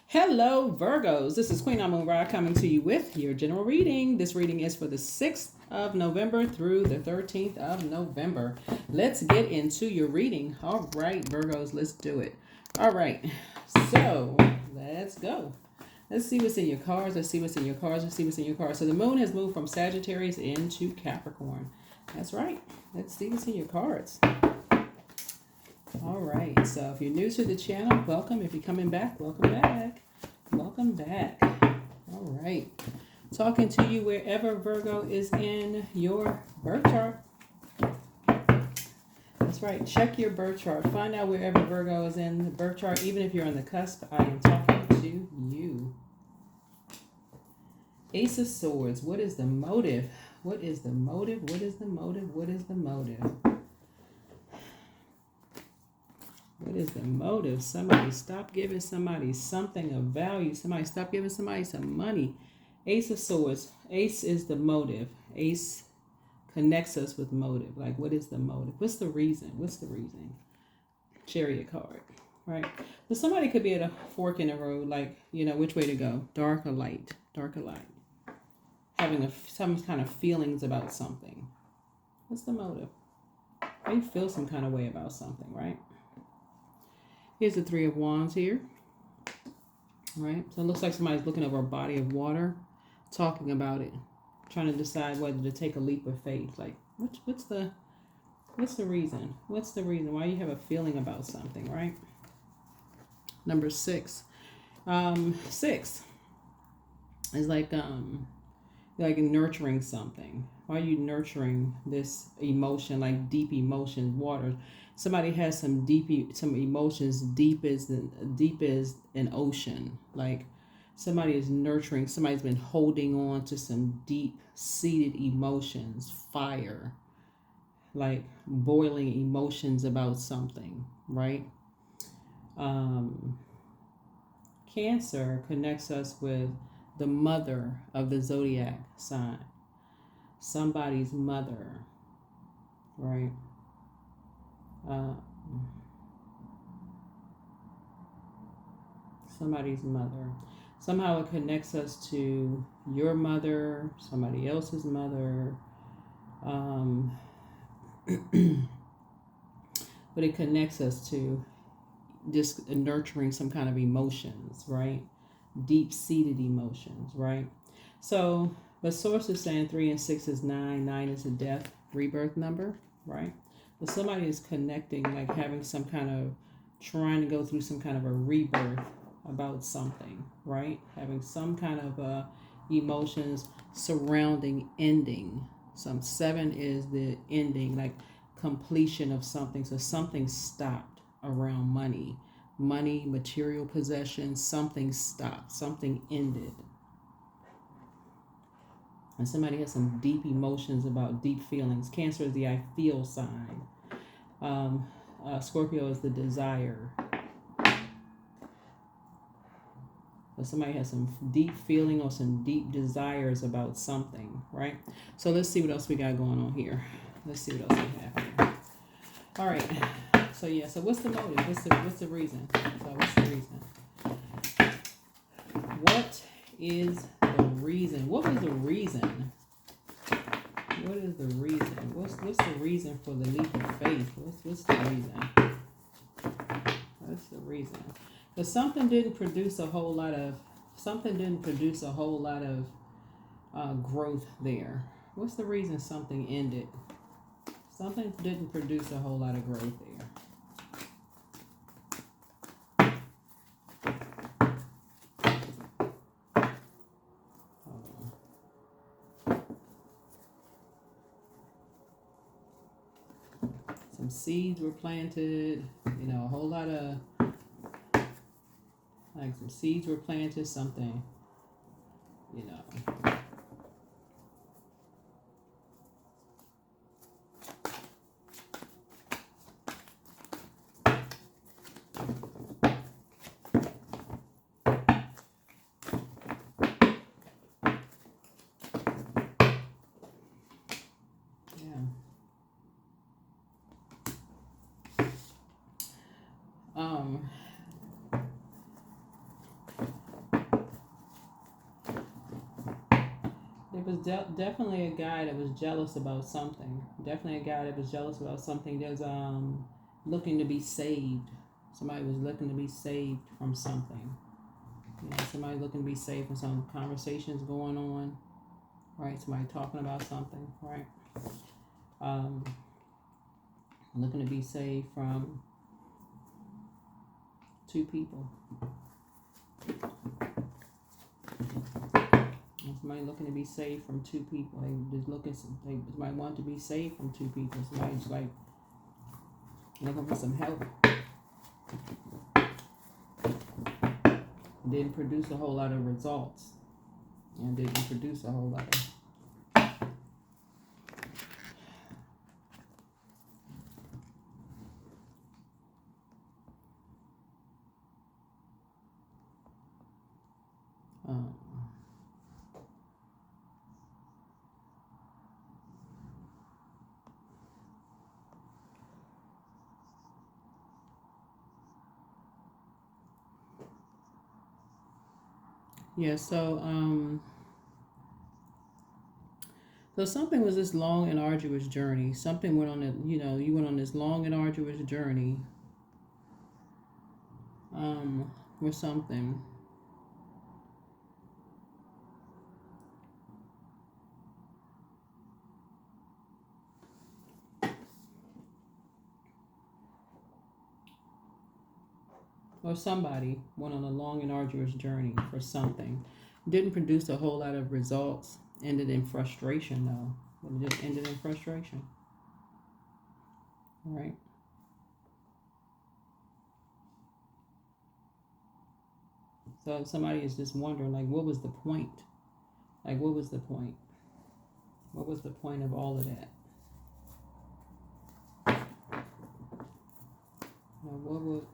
Hello, Virgos. This is Queen Amun Ra coming to you with your general reading. This reading is for the 6th of November through the 13th of November. Let's get into your reading. All right, Virgos, let's do it. All right, so let's go. Let's see what's in your cards. Let's see what's in your cards. Let's see what's in your cards. So the moon has moved from Sagittarius into Capricorn. That's right. Let's see what's in your cards. All right, so if you're new to the channel, welcome. If you're coming back, welcome back. Welcome back. All right, talking to you wherever Virgo is in your birth chart. That's right, check your birth chart. Find out wherever Virgo is in the birth chart. Even if you're on the cusp, I am talking to you. Ace of Swords, what is the motive? What is the motive? What is the motive? What is the motive? What is the motive? Somebody stop giving somebody something of value. Somebody stop giving somebody some money. Ace of Swords. Ace is the motive. Ace connects us with motive. Like, what is the motive? What's the reason? What's the reason? Chariot card, right? So somebody could be at a fork in the road, like, which way to go? Dark or light? Dark or light? Having some kind of feelings about something. What's the motive? They feel some kind of way about something, right? Here's the Three of Wands here. All right. So it looks like somebody's looking over a body of water, talking about it, trying to decide whether to take a leap of faith. Like, what's the reason? What's the reason why you have a feeling about something, right? Number 6. 6 is like nurturing something. Why are you nurturing this emotion, like deep emotions, water? Somebody has some emotions deep as an ocean. Like somebody is nurturing, somebody's been holding on to some deep seated emotions, fire, like boiling emotions about something, right? Cancer connects us with the mother of the Zodiac sign. Somebody's mother, right? Somebody's mother. Somehow it connects us to your mother, somebody else's mother. But it connects us to just nurturing some kind of emotions, right? Deep-seated emotions, right? So the source is saying 3 and 6 is 9. 9 is a death, rebirth number, right? But somebody is connecting, like having some kind of, trying to go through some kind of a rebirth about something, right? Having some kind of emotions surrounding ending. Some 7 is the ending, like completion of something. So something stopped around money, material possessions, something stopped, something ended. And somebody has some deep emotions about deep feelings. Cancer is the I feel sign. Scorpio is the desire. But somebody has some deep feeling or some deep desires about something, right? So let's see what else we got going on here. Let's see what else we have here. All right. So yeah. So what's the motive? What's the reason? So what's the reason? What is the reason? What was the reason? What is the reason? What's the reason for the leap of faith? What's the reason? What's the reason? Because something didn't produce a whole lot of growth there. What's the reason something ended? Something didn't produce a whole lot of growth there. Some seeds were planted, a whole lot of, like some seeds were planted, something, was definitely a guy that was jealous about something. Definitely a guy that was jealous about something. There's looking to be saved. Somebody was looking to be saved from something. You know, somebody looking to be saved from some conversations going on. Right, somebody talking about something. Right, looking to be saved from two people. Somebody looking to be saved from two people. They just looking. They might want to be saved from two people. Somebody's like looking for some help. Didn't produce a whole lot of results, and didn't produce a whole lot of. Yeah, so something was this long and arduous journey. Something went on it, you went on this long and arduous journey with something. Or somebody went on a long and arduous journey for something. Didn't produce a whole lot of results. Ended in frustration, though. It just ended in frustration. All right. So somebody is just wondering, like, what was the point? Like, what was the point? What was the point of all of that?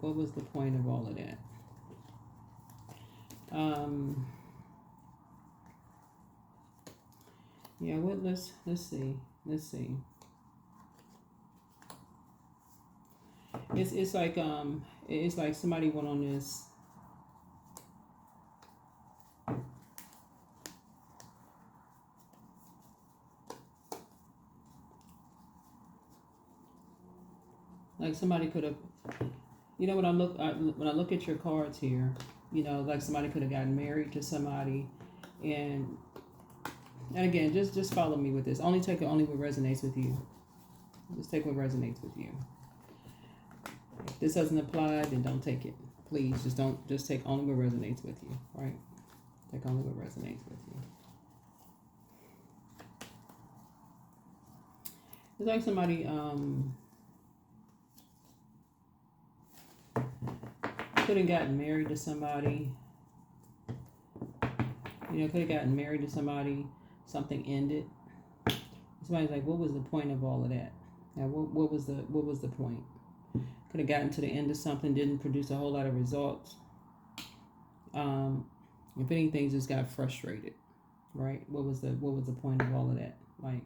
What was the point of all of that? Yeah. Let's see. It's like somebody went on this. Like somebody could have, when I look at your cards here, like somebody could have gotten married to somebody, and again, just follow me with this. Only take it only what resonates with you. Just take what resonates with you. If this doesn't apply, then don't take it. Please, just take only what resonates with you. Right? Take only what resonates with you. It's like somebody could have gotten married to somebody. Could have gotten married to somebody. Something ended. Somebody's like, what was the point of all of that? Now, what was the point? Could have gotten to the end of something, didn't produce a whole lot of results. If anything, just got frustrated, right? What was the point of all of that? Like,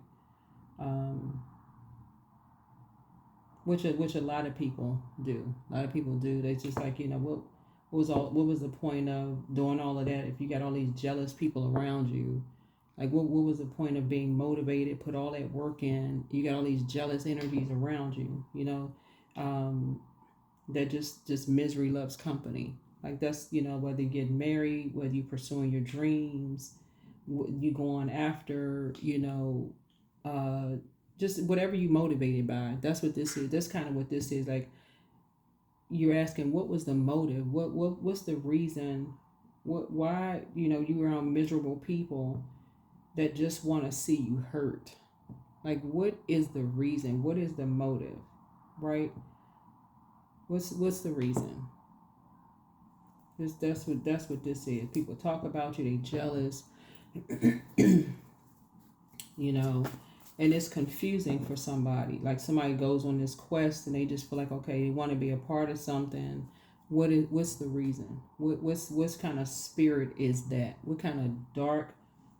which a lot of people do. They just like, what was the point of doing all of that if you got all these jealous people around you? Like, what was the point of being motivated, put all that work in? You got all these jealous energies around you, that just misery loves company. Like, that's, whether you get married, whether you pursuing your dreams, you going after, just whatever you motivated by. That's what this is. That's kind of what this is. Like, you're asking, what was the motive? What's the reason? Why, you around miserable people that just want to see you hurt? Like, what is the reason? What is the motive? Right? What's the reason? That's what this is. People talk about you, they jealous, and it's confusing for somebody. Like, somebody goes on this quest and they just feel like, okay, they want to be a part of something. What's the reason? What's kind of spirit is that? What kind of dark?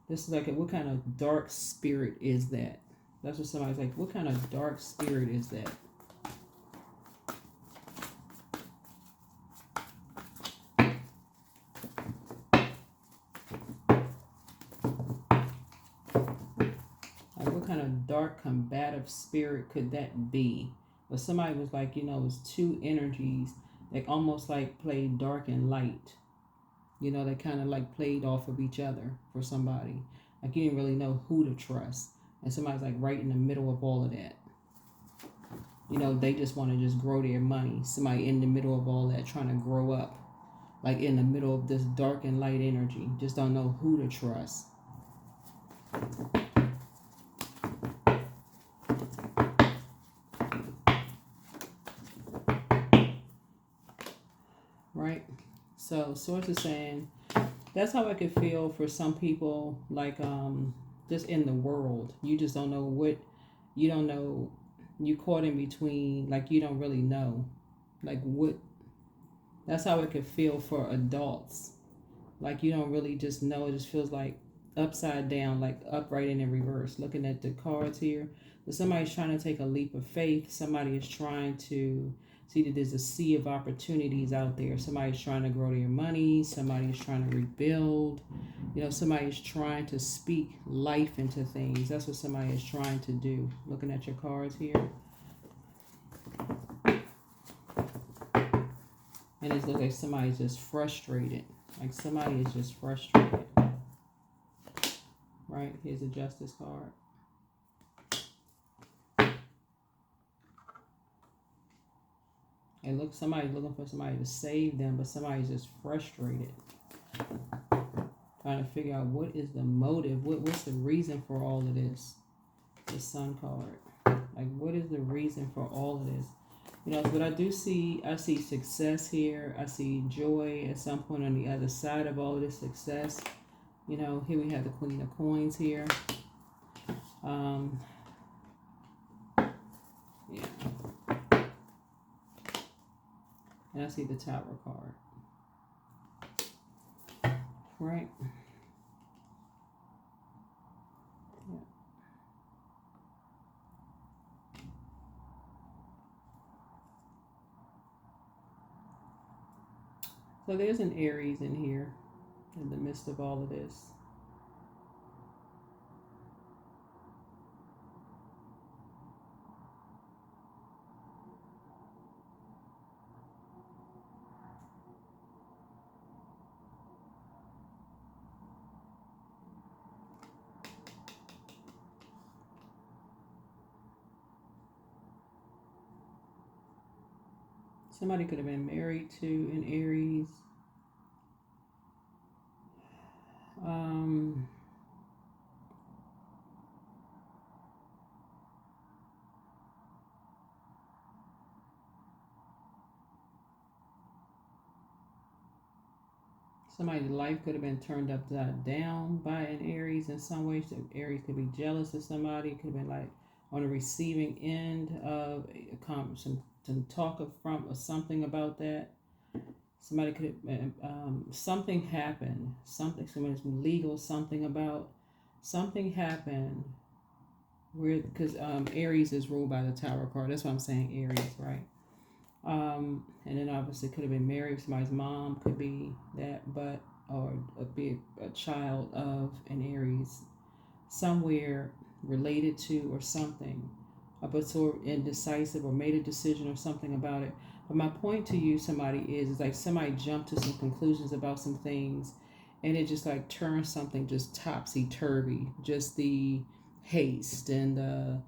This is like what kind of dark spirit is that? That's what somebody's like. What kind of dark spirit is that? kind of dark combative spirit could that be? But somebody was like, it's two energies that almost like played dark and light. They kind of like played off of each other for somebody. Like you didn't really know who to trust. And somebody's like right in the middle of all of that. They just want to just grow their money. Somebody in the middle of all that trying to grow up. Like in the middle of this dark and light energy. Just don't know who to trust. Right? So source is saying that's how I could feel for some people, like just in the world. You just don't know what, you don't know, you caught in between, like you don't really know. Like what, that's how it could feel for adults. Like you don't really just know, it just feels like upside down, like upright and in reverse. Looking at the cards here. But somebody's trying to take a leap of faith. Somebody is trying to see that there's a sea of opportunities out there. Somebody's trying to grow their money. Somebody's trying to rebuild. Somebody's trying to speak life into things. That's what somebody is trying to do. Looking at your cards here. And it looks like somebody's just frustrated. Like somebody is just frustrated. Right? Here's a justice card. And look, somebody's looking for somebody to save them, but somebody's just frustrated. Trying to figure out what is the motive, what's the reason for all of this. The Sun card. Like what is the reason for all of this? But I do see, I see success here. I see joy at some point on the other side of all of this success. Here we have the Queen of Coins here. Yeah. And I see the Tower card. Right? Yeah. So there's an Aries in here in the midst of all of this. Somebody could have been married to an Aries. Somebody's life could have been turned upside down by an Aries in some ways. So Aries could be jealous of somebody. It could have been like on the receiving end of some talk from or something about that. Somebody could have, something happened. Somebody's legal, something about, something happened. Because Aries is ruled by the Tower card. That's why I'm saying Aries, right? And then obviously could have been married. Somebody's mom could be that, or be a child of an Aries, somewhere related to or something, but so indecisive or made a decision or something about it. But my point to you, somebody is like somebody jumped to some conclusions about some things, and it just like turned something just topsy-turvy. Just the haste and the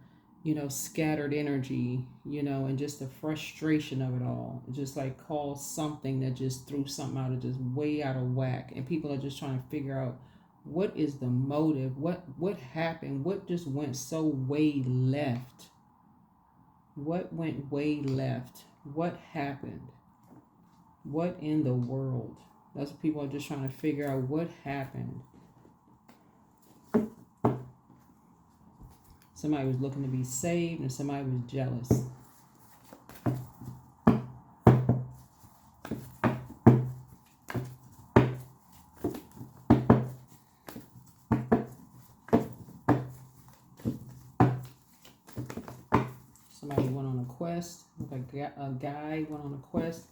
scattered energy, and just the frustration of it all. It just like caused something that just threw something out of just way out of whack. And people are just trying to figure out what is the motive, what happened, what just went so way left. What went way left? What happened? What in the world? That's what people are just trying to figure out what happened. Somebody was looking to be saved and somebody was jealous. Somebody went on a quest. A guy went on a quest.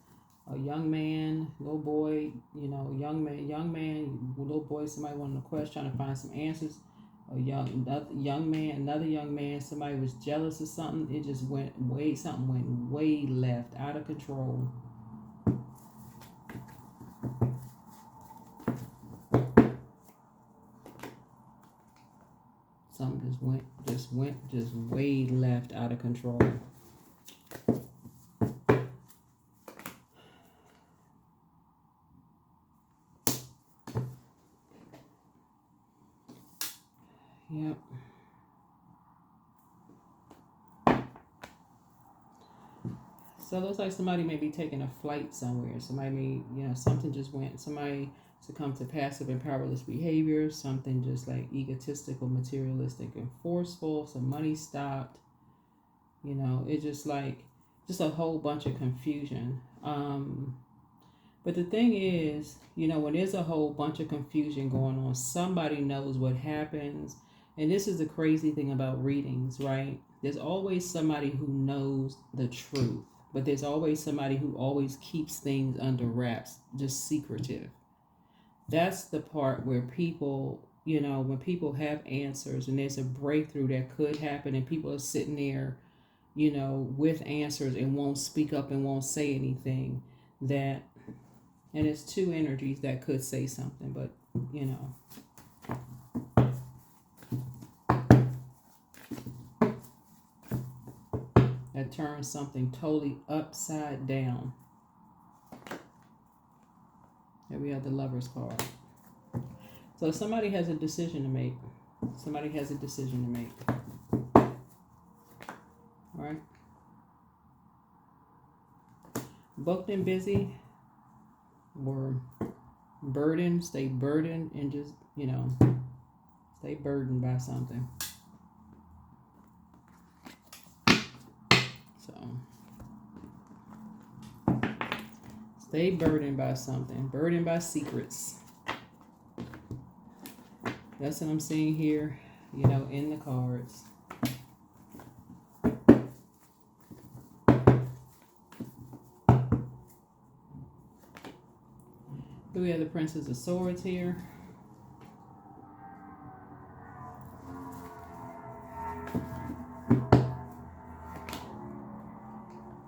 A young man, little boy, young man, little boy, somebody went on a quest trying to find some answers. another young man, somebody was jealous of something. It just something went way left, out of control. Something just way left, out of control. Yep. So it looks like somebody may be taking a flight somewhere. Somebody may, something just went. Somebody succumbed to passive and powerless behavior. Something just like egotistical, materialistic, and forceful. Some money stopped. It's just a whole bunch of confusion. But the thing is, when there's a whole bunch of confusion going on, somebody knows what happens. And this is the crazy thing about readings, right? There's always somebody who knows the truth, but there's always somebody who always keeps things under wraps, just secretive. That's the part where people, when people have answers and there's a breakthrough that could happen and people are sitting there, with answers and won't speak up and won't say anything, and it's two energies that could say something, but, that turns something totally upside down. Here we have the Lover's card. So somebody has a decision to make. Somebody has a decision to make. All right. Booked and busy, or burdened, stay burdened, and just, stay burdened by something. Stay burdened by something. Burdened by secrets. That's what I'm seeing here, in the cards. Here we have the Princess of Swords here.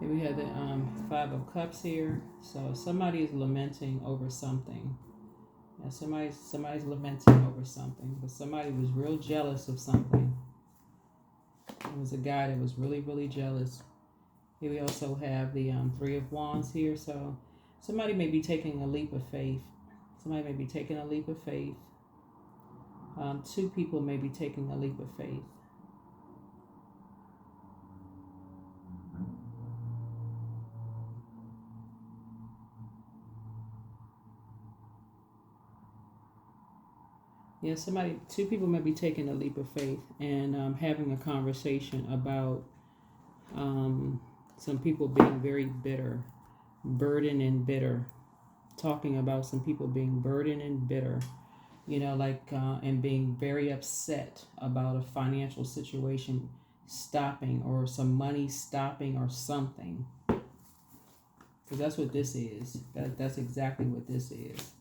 We have the Five of Cups here. So somebody is lamenting over something. Yeah, somebody's lamenting over something. But somebody was real jealous of something. It was a guy that was really, really jealous. Here we also have the Three of Wands here. So somebody may be taking a leap of faith. Somebody may be taking a leap of faith. Two people may be taking a leap of faith. Yeah, two people may be taking a leap of faith and having a conversation about some people being very bitter, burdened and bitter. Talking about some people being burdened and bitter, and being very upset about a financial situation stopping or some money stopping or something. Because that's what this is. That's exactly what this is.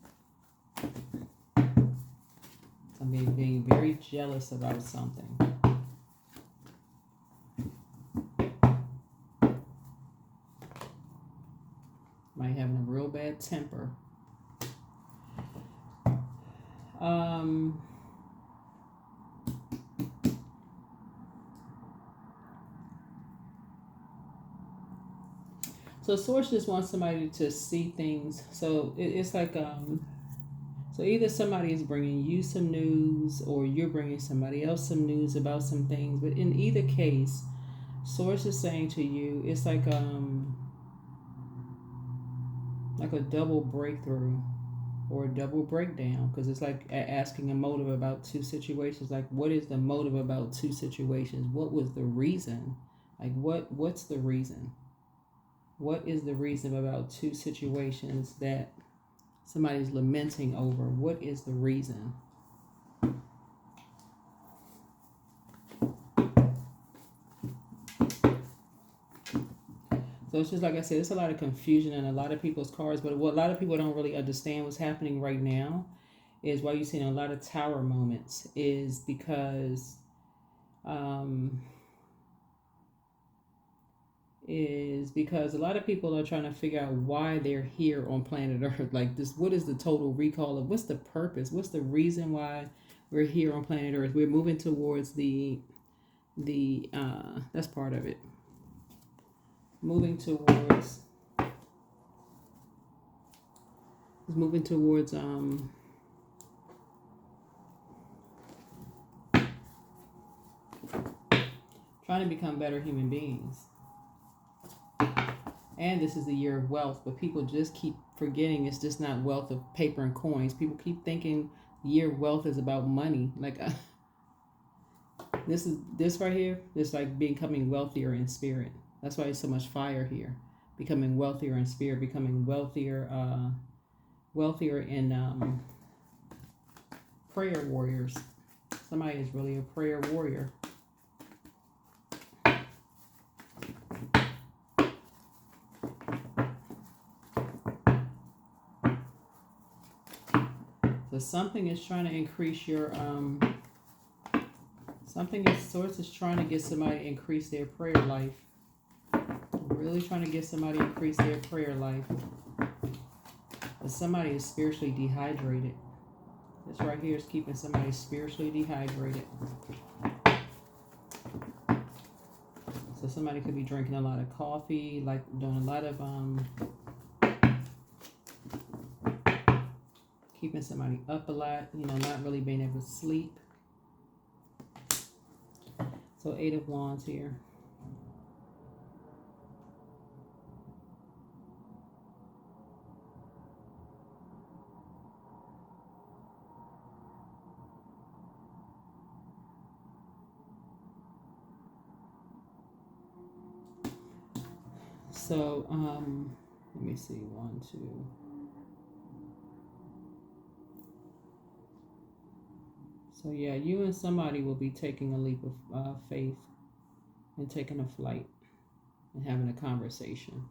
Somebody being very jealous about something. Might having a real bad temper. So Source just wants somebody to see things. So it's like so either somebody is bringing you some news or you're bringing somebody else some news about some things. But in either case, Source is saying to you, it's like a double breakthrough or a double breakdown, because it's like asking a motive about two situations. Like, what is the motive about two situations? What was the reason? Like, what's the reason? What is the reason about two situations that somebody's lamenting over? What is the reason? So it's just like I said, it's a lot of confusion in a lot of people's cards, but what a lot of people don't really understand what's happening right now is why you're seeing a lot of tower moments um, is because a lot of people are trying to figure out why they're here on planet Earth. Like this, what is the total recall of what's the purpose? What's the reason why we're here on planet Earth? We're moving towards the that's part of it. Moving towards trying to become better human beings. And this is the year of wealth, but people just keep forgetting it's just not wealth of paper and coins. People keep thinking the year of wealth is about money. Like this right here, it's like becoming wealthier in spirit. That's why there's so much fire here. Becoming wealthier in spirit, becoming wealthier in prayer warriors. Somebody is really a prayer warrior. So something is trying to increase your source is trying to get somebody to increase their prayer life. Really trying to get somebody to increase their prayer life. But somebody is spiritually dehydrated. This right here is keeping somebody spiritually dehydrated. So somebody could be drinking a lot of coffee, like doing a lot of keeping somebody up a lot, not really being able to sleep. So 8 of Wands here. So, let me see, 1, 2. So yeah, you and somebody will be taking a leap of faith and taking a flight and having a conversation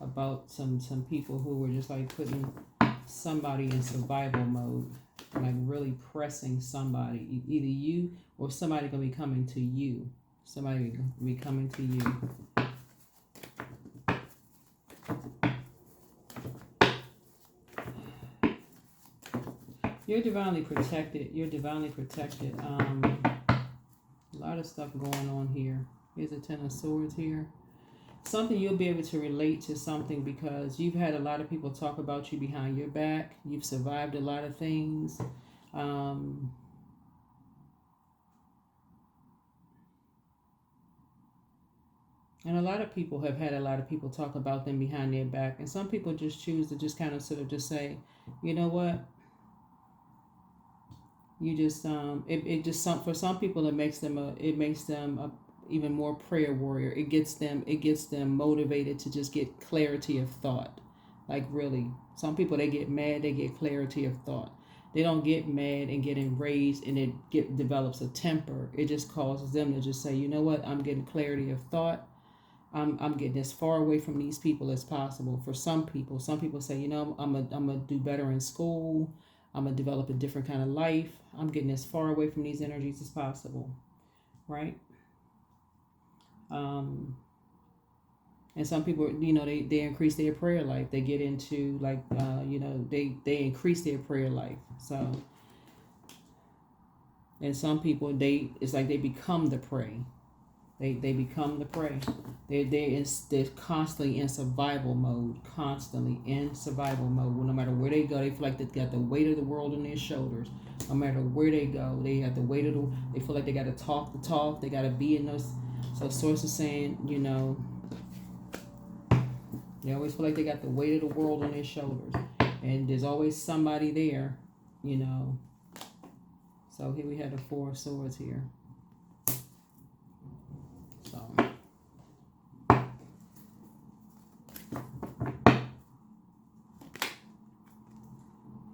about some people who were just like putting somebody in survival mode, like really pressing somebody, either you or somebody gonna be coming to you. Somebody will be coming to you. You're divinely protected. A lot of stuff going on here. Here's a 10 of Swords here. Something you'll be able to relate to something because you've had a lot of people talk about you behind your back. You've survived a lot of things. And a lot of people have had a lot of people talk about them behind their back. And some people just choose to just kind of sort of just say, you know what? You just for some people it makes them a even more prayer warrior. It gets them motivated to just get clarity of thought. Like really, some people, they get mad, they get clarity of thought. They don't get mad and get enraged and it develops a temper. It just causes them to just say, you know what, I'm getting clarity of thought. I'm getting as far away from these people as possible. For some people say, you know, I'm gonna do better in school. I'm gonna develop a different kind of life. I'm getting as far away from these energies as possible, right? And some people, you know, they increase their prayer life. They get into like, they increase their prayer life. So, and some people, it's like they become the prey. They become the prey. They're constantly in survival mode. No matter where they go, they feel like they got the weight of the world on their shoulders. No matter where they go, they have the weight of they feel like they got to talk the talk. They got to be in those. So source is saying, you know, they always feel like they got the weight of the world on their shoulders. And there's always somebody there, you know. So here we have the 4 of Swords here. So.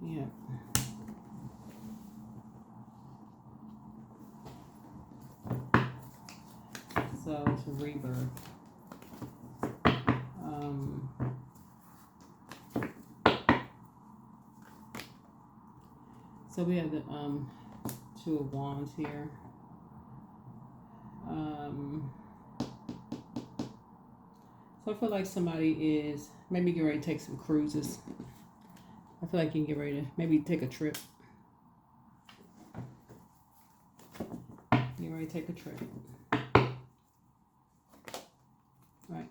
Yeah. So it's a rebirth. So we have the Two of Wands here. So I feel like somebody is maybe getting ready to take some cruises. I feel like you can get ready to maybe take a trip. Get ready to take a trip. Right.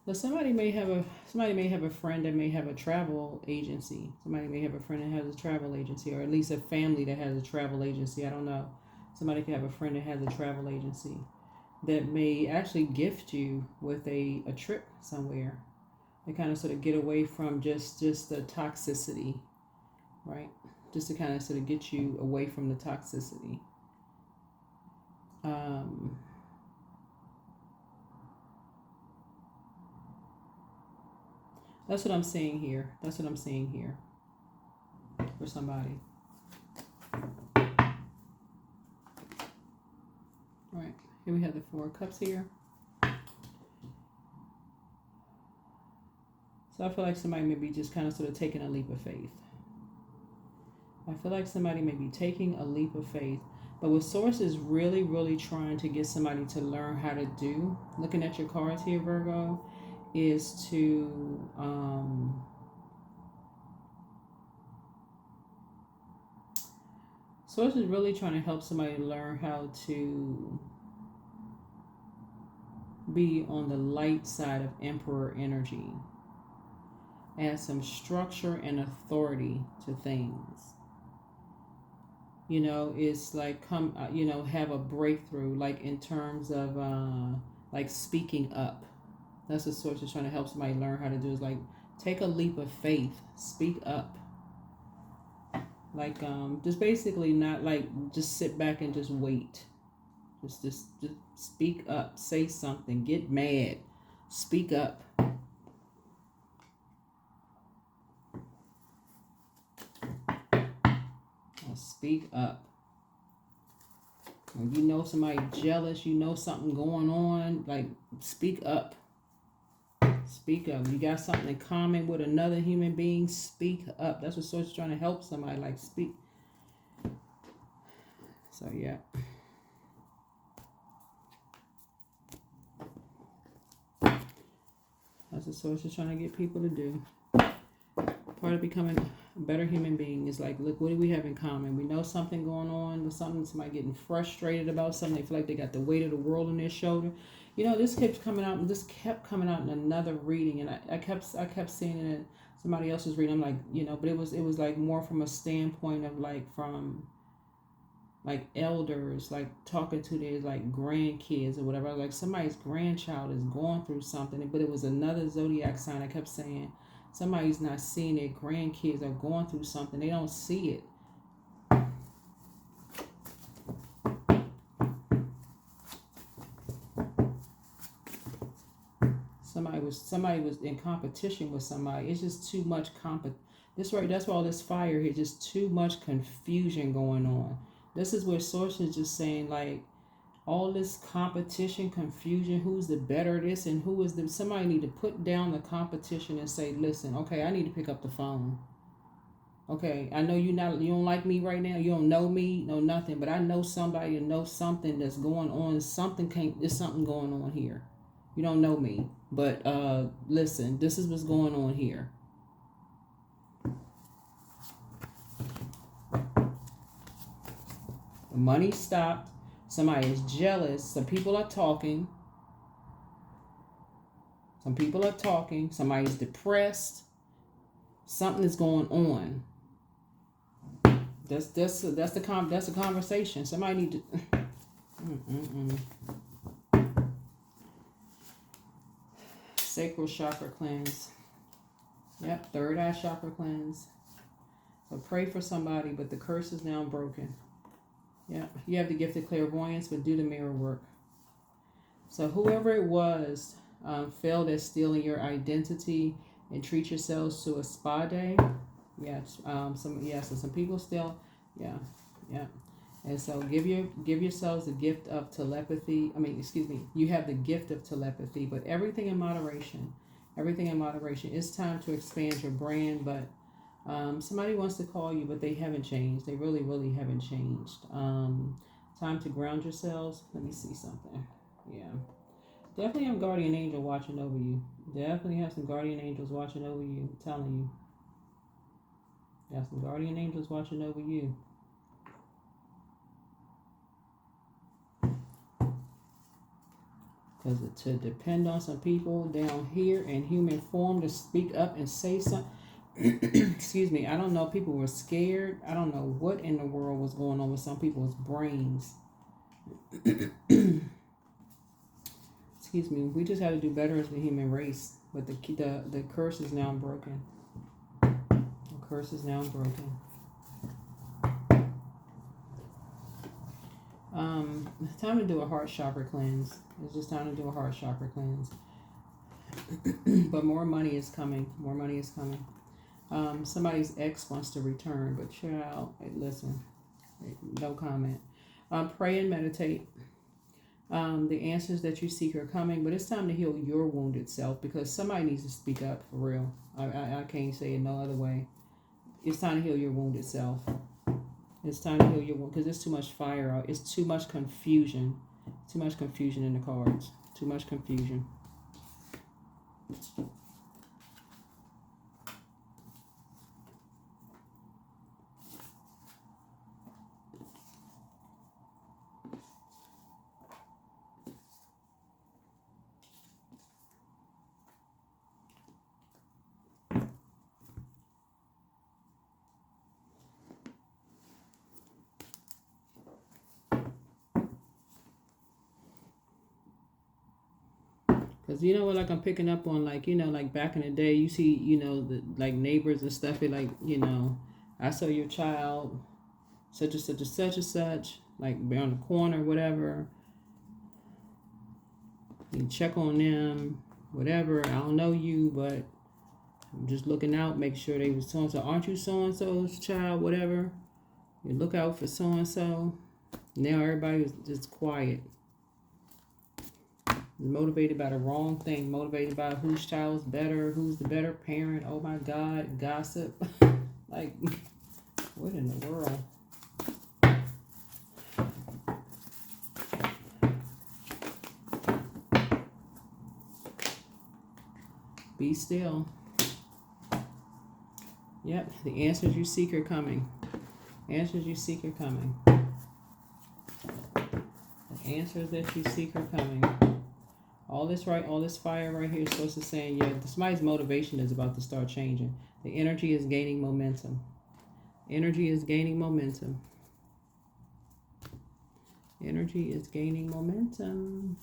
So somebody may have a friend that may have a travel agency. Somebody may have a friend that has a travel agency, or at least a family that has a travel agency. I don't know. Somebody could have a friend that has a travel agency that may actually gift you with a trip somewhere. To kind of sort of get away from just the toxicity, right? Just to kind of sort of get you away from the toxicity. That's what I'm seeing here. That's what I'm seeing here for somebody. Right. Here we have the Four of Cups here. So I feel like somebody may be just kind of sort of taking a leap of faith. I feel like somebody may be taking a leap of faith. But what Source is really, really trying to get somebody to learn how to do, looking at your cards here, Virgo, is to Source is really trying to help somebody learn how to be on the light side of Emperor energy. Add some structure and authority to things. You know, it's like have a breakthrough, like in terms of like speaking up. That's what Source is trying to help somebody learn how to do, is like take a leap of faith, speak up. Like just basically not like just sit back and just wait. Just speak up, say something, get mad, speak up. Speak up. When you know somebody jealous, you know something going on, like speak up. Speak up. You got something in common with another human being, speak up. That's what Source is trying to help somebody, like speak. So yeah. That's what Source is trying to get people to do. Part of becoming a better human being is like, look, what do we have in common? We know something going on with something, somebody getting frustrated about something. They feel like they got the weight of the world on their shoulder. You know, this kept coming out, and this kept coming out in another reading, and I kept seeing it in somebody else's reading. I'm like, you know, but it was like more from a standpoint of like from like elders, like talking to their like grandkids or whatever. Like somebody's grandchild is going through something, but it was another zodiac sign. I kept saying somebody's not seeing their grandkids are going through something. They don't see it. Somebody was in competition with somebody. It's just too much that's why all this fire here, just too much confusion going on. This is where Source is just saying, like, all this competition, confusion, who's the better at this and who is the... Somebody need to put down the competition and say, listen, okay, I need to pick up the phone. Okay, I know you don't like me right now. You don't know me, know nothing, but I know somebody and know something that's going on. There's something going on here. You don't know me, but listen, this is what's going on here. The money stopped. Somebody is jealous. Some people are talking. Somebody's depressed. Something is going on. That's the conversation. Somebody need to. Sacral chakra cleanse. Yep, third eye chakra cleanse. So pray for somebody, but the curse is now broken. Yeah, you have the gift of clairvoyance, but do the mirror work. So whoever it was failed at stealing your identity and treat yourselves to a spa day. Yes, so some people still, yeah. And so give yourselves the gift of telepathy. You have the gift of telepathy, but everything in moderation. It's time to expand your brand, but Somebody wants to call you, but they haven't changed. They really, really haven't changed. Time to ground yourselves. Let me see something. Yeah. Definitely have guardian angel watching over you. Definitely have some guardian angels watching over you. I'm telling you. You have some guardian angels watching over you. Because to depend on some people down here in human form to speak up and say something. Excuse me. I don't know. People were scared. I don't know what in the world was going on with some people's brains. Excuse me. We just had to do better as the human race. But the curse is now broken. The curse is now broken. It's time to do a heart chakra cleanse. It's just time to do a heart chakra cleanse. But more money is coming. More money is coming. Somebody's ex wants to return, but child, hey, listen, no comment. Pray and meditate. The answers that you seek are coming, but it's time to heal your wounded self because somebody needs to speak up for real. I can't say it no other way. It's time to heal your wounded self. It's time to heal your wound because there's too much fire out. It's too much confusion. Too much confusion in the cards. Too much confusion. Cause you know what, like I'm picking up on, like like back in the day, you see, the like neighbors and stuff. They like, I saw your child, such and such and such and such, like on the corner, whatever. You check on them, whatever. I don't know you, but I'm just looking out, make sure they was so and so. Aren't you so and so's child, whatever? You look out for so and so. Now everybody is just quiet. Motivated by the wrong thing, motivated by whose child's better, who's the better parent. Oh my God, gossip. Like, what in the world? Be still. Yep, the answers you seek are coming. Answers you seek are coming. The answers that you seek are coming. All this fire right here is supposed to say, yeah, somebody's motivation is about to start changing. The energy is gaining momentum. Energy is gaining momentum. Energy is gaining momentum.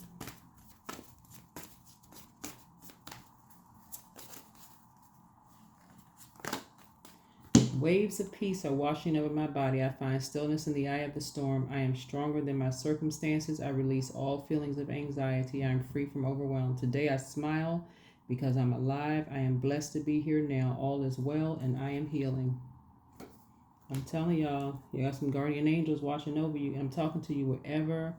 Waves of peace are washing over my body. I find stillness in the eye of the storm. I am stronger than my circumstances. I release all feelings of anxiety. I am free from overwhelm. Today I smile because I'm alive. I am blessed to be here now. All is well and I am healing. I'm telling y'all, you got some guardian angels watching over you. I'm talking to you wherever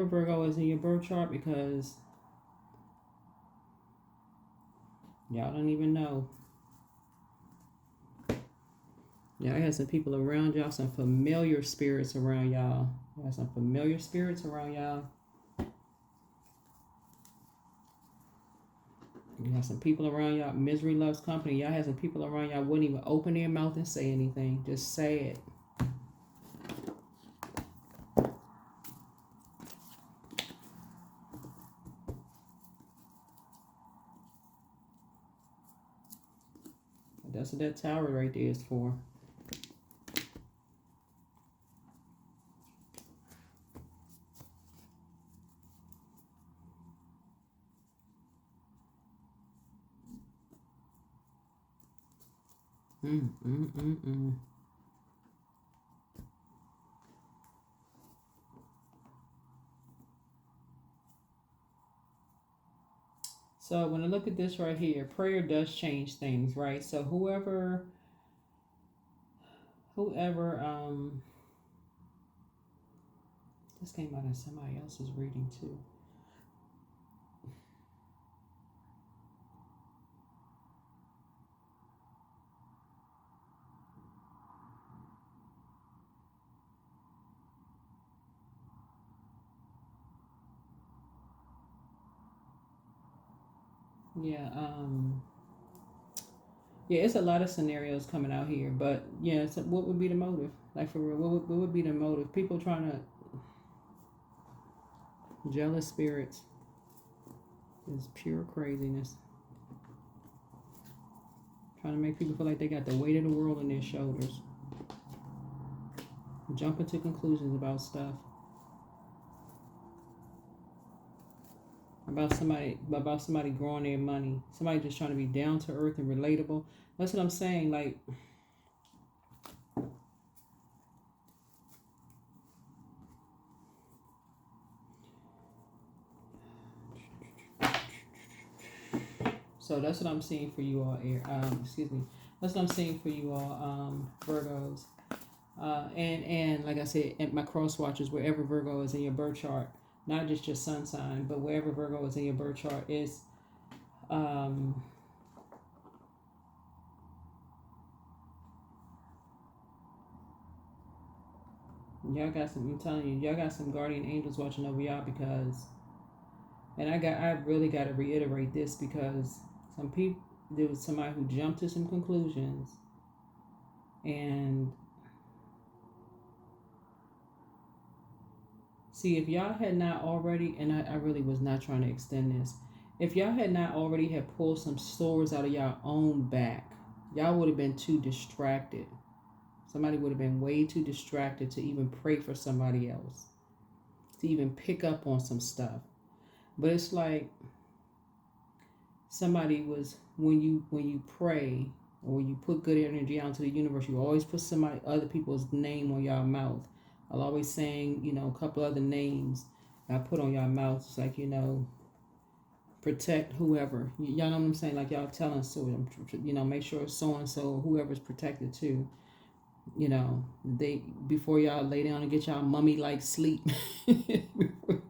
Virgo is in your birth chart, because y'all don't even know. Y'all have some people around y'all, some familiar spirits around y'all. You have some familiar spirits around y'all. You have some people around y'all. Misery loves company. Y'all have some people around y'all wouldn't even open their mouth and say anything. Just say it. That's what that tower right there is for. So when I look at this right here, prayer does change things, right? So whoever, this came out of somebody else's reading too. Yeah. Yeah, it's a lot of scenarios coming out here, but yeah, so what would be the motive? Like for real, what would be the motive? People trying to jealous spirits is pure craziness. Trying to make people feel like they got the weight of the world on their shoulders. Jumping to conclusions about stuff. About somebody growing their money. Somebody just trying to be down to earth and relatable. That's what I'm saying. Like, so that's what I'm seeing for you all. Excuse me. That's what I'm seeing for you all, Virgos. And like I said, at my cross watchers, wherever Virgo is in your birth chart, not just your sun sign, but wherever Virgo is in your birth chart is, um, y'all got some. I'm telling you, y'all got some guardian angels watching over y'all because, and I really got to reiterate this because some people, there was somebody who jumped to some conclusions, and see, if y'all had not already, and I really was not trying to extend this, if y'all had not already had pulled some swords out of y'all own back, y'all would have been too distracted. Somebody would have been way too distracted to even pray for somebody else, to even pick up on some stuff. But it's like somebody was when you pray or when you put good energy out into the universe, you always put somebody other people's name on your mouth. I'll always saying, a couple other names I put on your mouth. It's like, protect whoever. Y'all know what I'm saying? Like y'all telling so make sure so and so whoever's protected too. They before y'all lay down and get y'all mummy like sleep. Before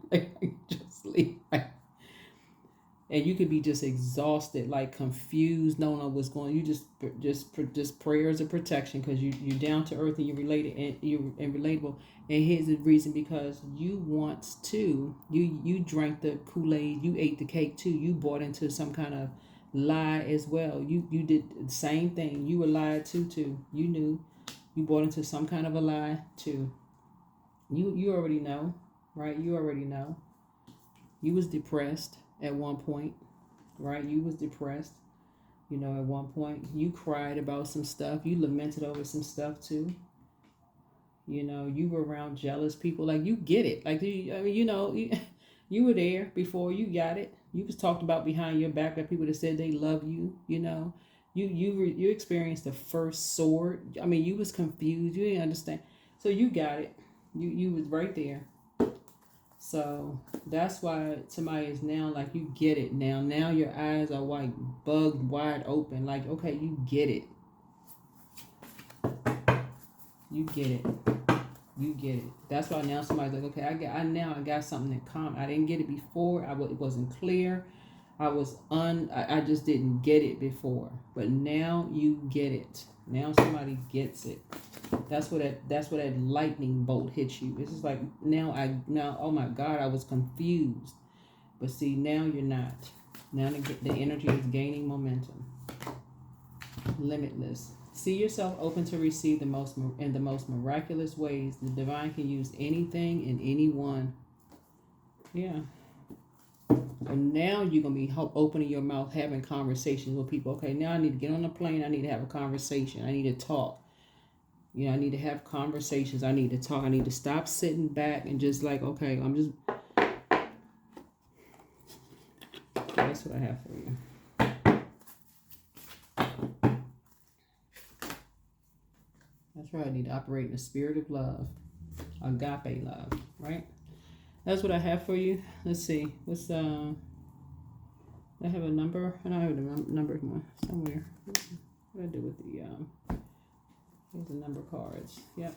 just sleep. And you could be just exhausted, like confused, don't know what's going on. You just prayers of protection because you're down to earth and you're related and you're relatable. And here's the reason: because you you drank the Kool-Aid, you ate the cake too. You bought into some kind of lie as well. You did the same thing. You were lied to too. You knew you bought into some kind of a lie too. You already know, right? You already know. You was depressed at one point, right? You was depressed, at one point. You cried about some stuff. You lamented over some stuff too. You were around jealous people. Like, you get it. Like, you were there before. You got it. You was talked about behind your back by people that said they love you, You experienced the first sword. I mean, you was confused. You didn't understand. So you got it. You was right there. So that's why somebody is now like, you get it now. Now your eyes are like bugged wide open. Like, okay, you get it. You get it. You get it. That's why now somebody's like, okay, I got something in common. I didn't get it before. It wasn't clear. I just didn't get it before. But now you get it. Now somebody gets it. That's what that lightning bolt hits you. It's just like now oh my God, I was confused. But see, now you're not. Now the energy is gaining momentum. Limitless. See yourself open to receive in the most miraculous ways. The divine can use anything and anyone. Yeah. So now you're going to be opening your mouth, having conversations with people. Okay, now I need to get on the plane. I need to have a conversation. I need to talk. I need to have conversations. I need to talk. I need to stop sitting back and just like, okay, that's what I have for you. That's right. I need to operate in the spirit of love. Agape love, right? That's what I have for you. Let's see. What's I have a number. I don't have a number somewhere. What do I do with the here's the number cards. Yep.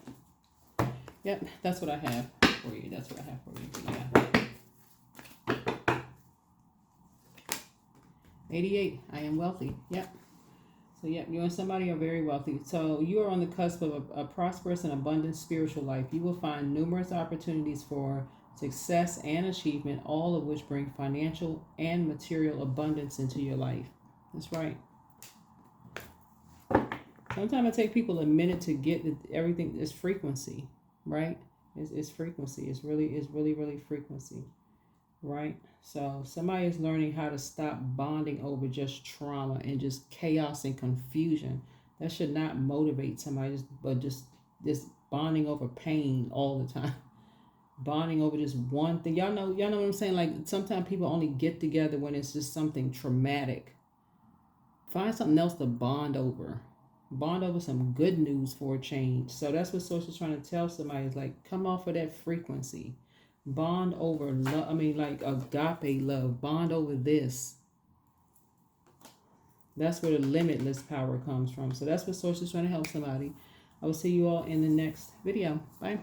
That's what I have for you. That's what I have for you. Yeah. 88. I am wealthy. Yep. So, you and somebody are very wealthy. So, you are on the cusp of a prosperous and abundant spiritual life. You will find numerous opportunities for success, and achievement, all of which bring financial and material abundance into your life. That's right. Sometimes it takes people a minute to get everything. Is frequency, right? It's frequency. It's really frequency, right? So somebody is learning how to stop bonding over just trauma and just chaos and confusion. That should not motivate somebody, but just bonding over pain all the time. Bonding over just one thing. Y'all know what I'm saying? Like sometimes people only get together when it's just something traumatic. Find something else to bond over. Bond over some good news for a change. So that's what Source is trying to tell somebody. Is like, come off of that frequency. Bond over love. I mean, like agape love. Bond over this. That's where the limitless power comes from. So that's what Source is trying to help somebody. I will see you all in the next video. Bye.